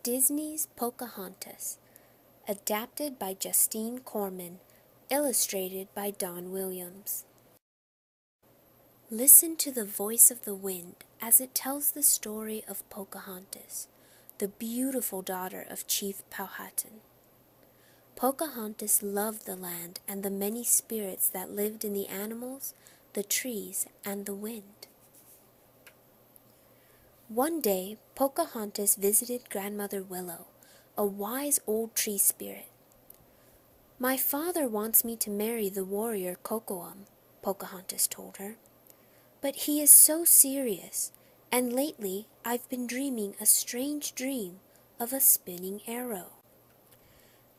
Disney's Pocahontas, adapted by Justine Corman, illustrated by Don Williams. Listen to the voice of the wind as it tells the story of Pocahontas, the beautiful daughter of Chief Powhatan. Pocahontas loved the land and the many spirits that lived in the animals, the trees, and the wind. One day, Pocahontas visited Grandmother Willow, a wise old tree spirit. "My father wants me to marry the warrior Kocoum," Pocahontas told her. "But he is so serious, and lately I've been dreaming a strange dream of a spinning arrow."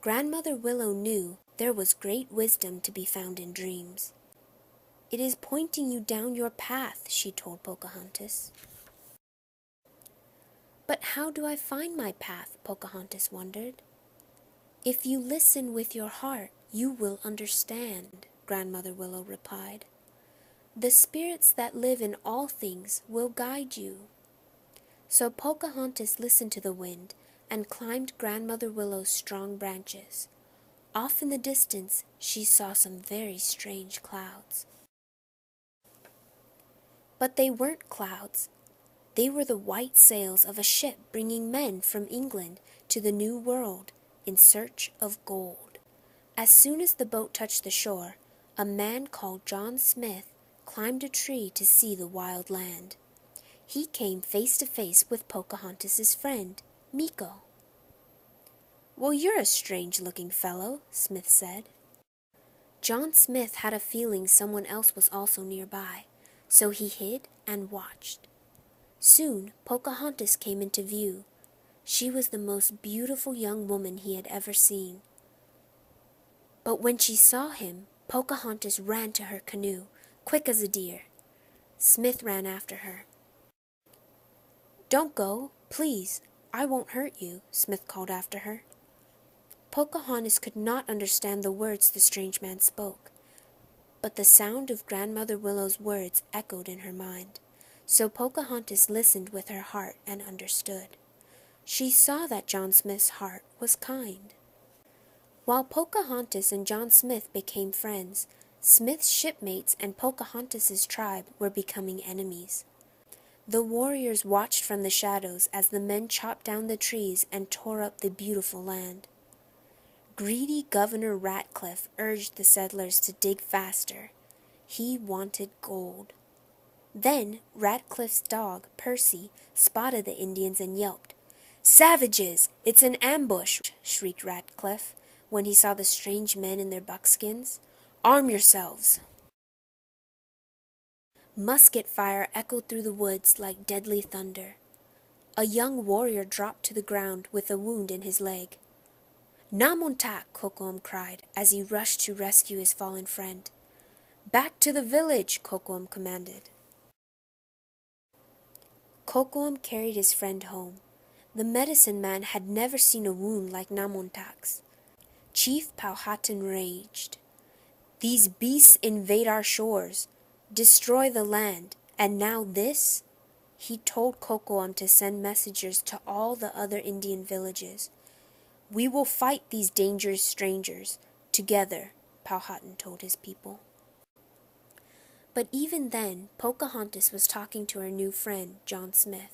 Grandmother Willow knew there was great wisdom to be found in dreams. "It is pointing you down your path," she told Pocahontas. "But how do I find my path?" Pocahontas wondered. "If you listen with your heart, you will understand," Grandmother Willow replied. "The spirits that live in all things will guide you." So Pocahontas listened to the wind and climbed Grandmother Willow's strong branches. Off in the distance, she saw some very strange clouds. But they weren't clouds. They were the white sails of a ship bringing men from England to the New World in search of gold. As soon as the boat touched the shore, a man called John Smith climbed a tree to see the wild land. He came face to face with Pocahontas's friend, Meeko. "Well, you're a strange-looking fellow," Smith said. John Smith had a feeling someone else was also nearby, so he hid and watched. Soon Pocahontas came into view. She was the most beautiful young woman he had ever seen. But when she saw him, Pocahontas ran to her canoe, quick as a deer. Smith ran after her. "Don't go, please. I won't hurt you," Smith called after her. Pocahontas could not understand the words the strange man spoke, but the sound of Grandmother Willow's words echoed in her mind. So Pocahontas listened with her heart and understood. She saw that John Smith's heart was kind. While Pocahontas and John Smith became friends, Smith's shipmates and Pocahontas's tribe were becoming enemies. The warriors watched from the shadows as the men chopped down the trees and tore up the beautiful land. Greedy Governor Ratcliffe urged the settlers to dig faster. He wanted gold. Then Ratcliffe's dog, Percy, spotted the Indians and yelped. "Savages! It's an ambush!" shrieked Ratcliffe when he saw the strange men in their buckskins. "Arm yourselves!" Musket fire echoed through the woods like deadly thunder. A young warrior dropped to the ground with a wound in his leg. "Namontack!" Kocoum cried as he rushed to rescue his fallen friend. "Back to the village!" Kocoum commanded. Kocoum carried his friend home. The medicine man had never seen a wound like Namontack's. Chief Powhatan raged. "These beasts invade our shores, destroy the land, and now this?" He told Kocoum to send messengers to all the other Indian villages. "We will fight these dangerous strangers together," Powhatan told his people. But even then, Pocahontas was talking to her new friend, John Smith.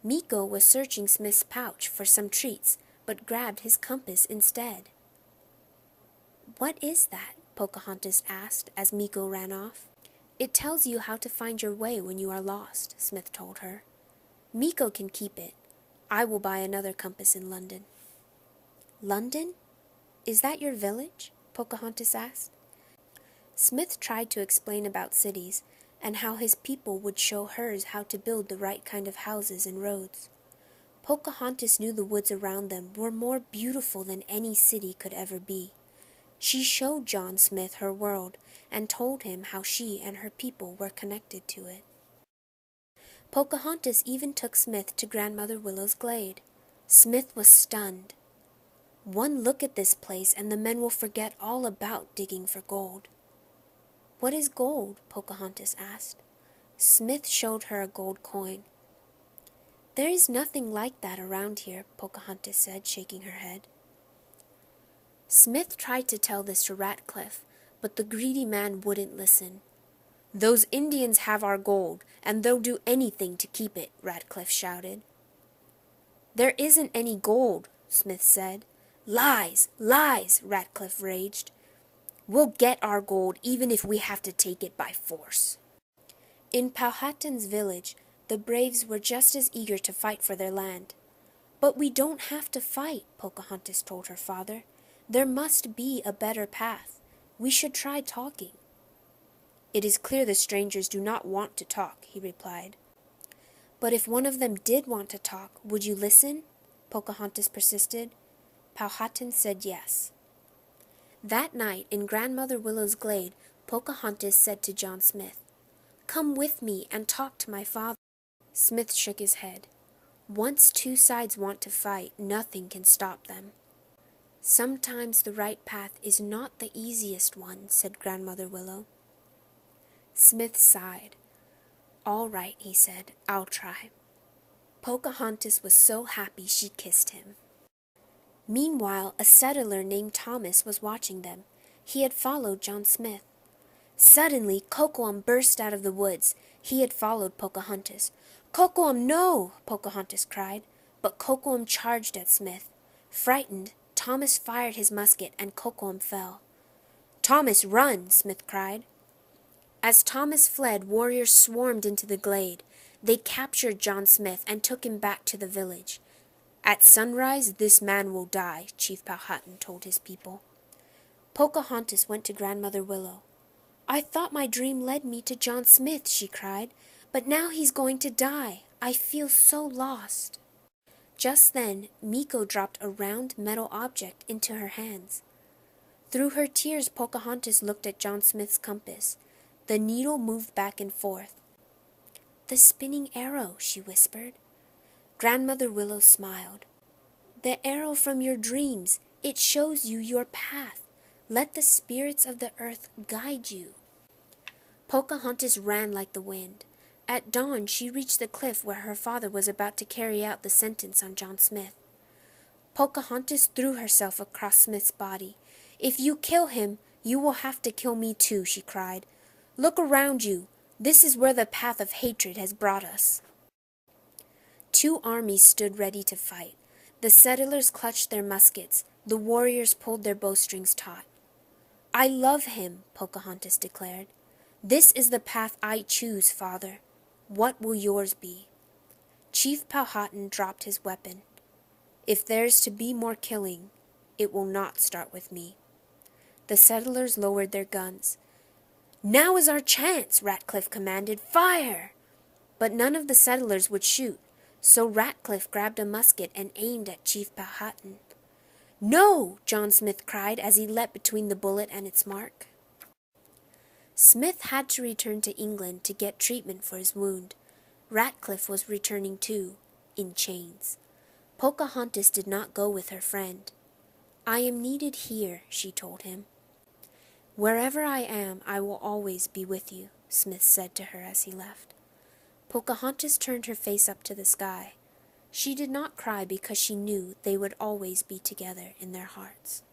Meeko was searching Smith's pouch for some treats, but grabbed his compass instead. "What is that?" Pocahontas asked as Meeko ran off. "It tells you how to find your way when you are lost," Smith told her. "Meeko can keep it. I will buy another compass in London." "London? Is that your village?" Pocahontas asked. Smith tried to explain about cities and how his people would show hers how to build the right kind of houses and roads. Pocahontas knew the woods around them were more beautiful than any city could ever be. She showed John Smith her world and told him how she and her people were connected to it. Pocahontas even took Smith to Grandmother Willow's glade. Smith was stunned. "One look at this place and the men will forget all about digging for gold." "What is gold?" Pocahontas asked. Smith showed her a gold coin. There is nothing like that around here, Pocahontas said, shaking her head. Smith tried to tell this to Ratcliffe, but the greedy man wouldn't listen. Those Indians have our gold, and they'll do anything to keep it, Ratcliffe shouted. There isn't any gold, Smith said. Lies, lies, Ratcliffe raged. We'll get our gold even if we have to take it by force. In Powhatan's village, the braves were just as eager to fight for their land. But we don't have to fight, Pocahontas told her father. There must be a better path. We should try talking. It is clear the strangers do not want to talk, he replied. But if one of them did want to talk, would you listen? Pocahontas persisted. Powhatan said yes. That night, in Grandmother Willow's glade, Pocahontas said to John Smith, "Come with me and talk to my father." Smith shook his head. Once two sides want to fight, nothing can stop them. Sometimes the right path is not the easiest one, said Grandmother Willow. Smith sighed. All right, he said, I'll try. Pocahontas was so happy she kissed him. Meanwhile, a settler named Thomas was watching them. He had followed John Smith. Suddenly, Kocoum burst out of the woods. He had followed Pocahontas. "Kocoum, no!" Pocahontas cried, but Kocoum charged at Smith. Frightened, Thomas fired his musket and Kocoum fell. "Thomas, run!" Smith cried. As Thomas fled, warriors swarmed into the glade. They captured John Smith and took him back to the village. At sunrise, this man will die, Chief Powhatan told his people. Pocahontas went to Grandmother Willow. "I thought my dream led me to John Smith," she cried, "but now he's going to die. I feel so lost." Just then, Meeko dropped a round metal object into her hands. Through her tears, Pocahontas looked at John Smith's compass. The needle moved back and forth. "The spinning arrow," she whispered. Grandmother Willow smiled. "The arrow from your dreams. It shows you your path. Let the spirits of the earth guide you." Pocahontas ran like the wind. At dawn, she reached the cliff where her father was about to carry out the sentence on John Smith. Pocahontas threw herself across Smith's body. "If you kill him, you will have to kill me too," she cried. "Look around you. This is where the path of hatred has brought us." Two armies stood ready to fight. The settlers clutched their muskets. The warriors pulled their bowstrings taut. "I love him," Pocahontas declared. "This is the path I choose, father. What will yours be?" Chief Powhatan dropped his weapon. "If there's to be more killing, it will not start with me." The settlers lowered their guns. "Now is our chance," Ratcliffe commanded. "Fire!" But none of the settlers would shoot, so Ratcliffe grabbed a musket and aimed at Chief Powhatan. "No!" John Smith cried as he leapt between the bullet and its mark. Smith had to return to England to get treatment for his wound. Ratcliffe was returning too, in chains. Pocahontas did not go with her friend. "I am needed here," she told him. "Wherever I am, I will always be with you," Smith said to her as he left. Pocahontas turned her face up to the sky. She did not cry because she knew they would always be together in their hearts.